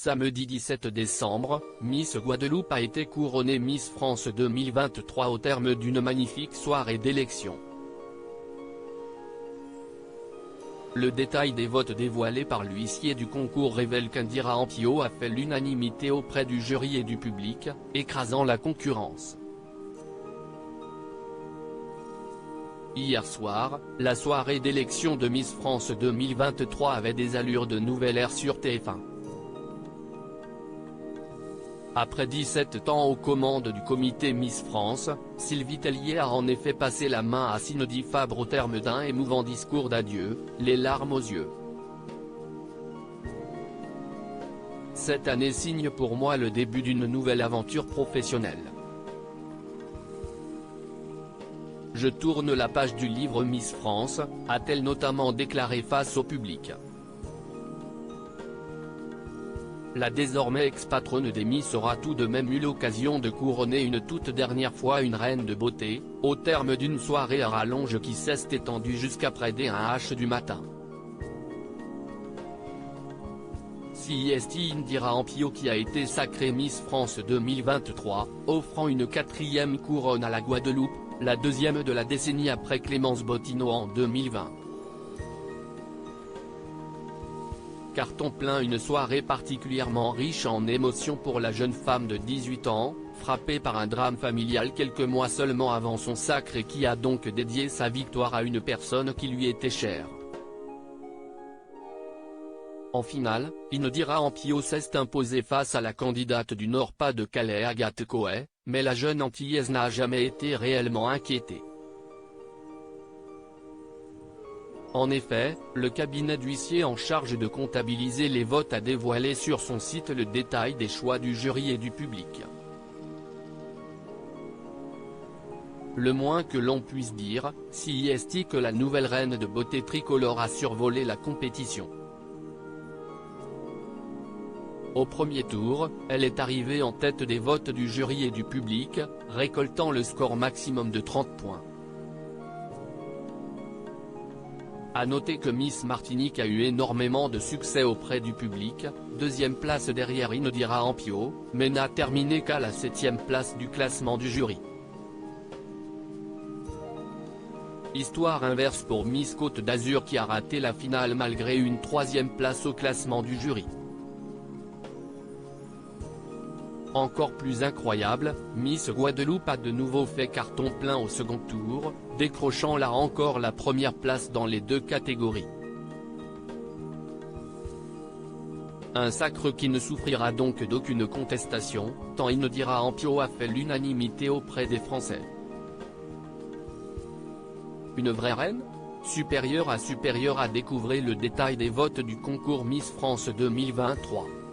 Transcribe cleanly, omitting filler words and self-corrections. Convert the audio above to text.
Samedi 17 décembre, Miss Guadeloupe a été couronnée Miss France 2023 au terme d'une magnifique soirée d'élection. Le détail des votes dévoilé par l'huissier du concours révèle qu'Indira Ampio a fait l'unanimité auprès du jury et du public, écrasant la concurrence. Hier soir, la soirée d'élection de Miss France 2023 avait des allures de nouvelle ère sur TF1. Après 17 ans aux commandes du comité Miss France, Sylvie Tellier a en effet passé la main à Cindy Fabre au terme d'un émouvant discours d'adieu, les larmes aux yeux. Cette année signe pour moi le début d'une nouvelle aventure professionnelle. Je tourne la page du livre Miss France, a-t-elle notamment déclaré face au public. La désormais ex-patronne des Miss aura tout de même eu l'occasion de couronner une toute dernière fois une reine de beauté, au terme d'une soirée à rallonge qui s'est étendue jusqu'à près des 1h du matin. C'est Indira Ampio qui a été sacrée Miss France 2023, offrant une 4e couronne à la Guadeloupe, la 2e de la décennie après Clémence Bottineau en 2020. Carton plein, une soirée particulièrement riche en émotions pour la jeune femme de 18 ans, frappée par un drame familial quelques mois seulement avant son sacre et qui a donc dédié sa victoire à une personne qui lui était chère. En finale, Indira Ampio s'est imposée face à la candidate du Nord-Pas-de-Calais Agathe Coët, mais la jeune Antillaise n'a jamais été réellement inquiétée. En effet, le cabinet d'huissier en charge de comptabiliser les votes a dévoilé sur son site le détail des choix du jury et du public. Le moins que l'on puisse dire, c'est que la nouvelle reine de beauté tricolore a survolé la compétition. Au premier tour, elle est arrivée en tête des votes du jury et du public, récoltant le score maximum de 30 points. A noter que Miss Martinique a eu énormément de succès auprès du public, 2e place derrière Indira Ampio, mais n'a terminé qu'à la 7e place du classement du jury. Histoire inverse pour Miss Côte d'Azur qui a raté la finale malgré une 3e place au classement du jury. Encore plus incroyable, Miss Guadeloupe a de nouveau fait carton plein au second tour, décrochant là encore la 1re place dans les 2 catégories. Un sacre qui ne souffrira donc d'aucune contestation, tant Indira Ampio a fait l'unanimité auprès des Français. Une vraie reine ? Supérieure à découvrir le détail des votes du concours Miss France 2023.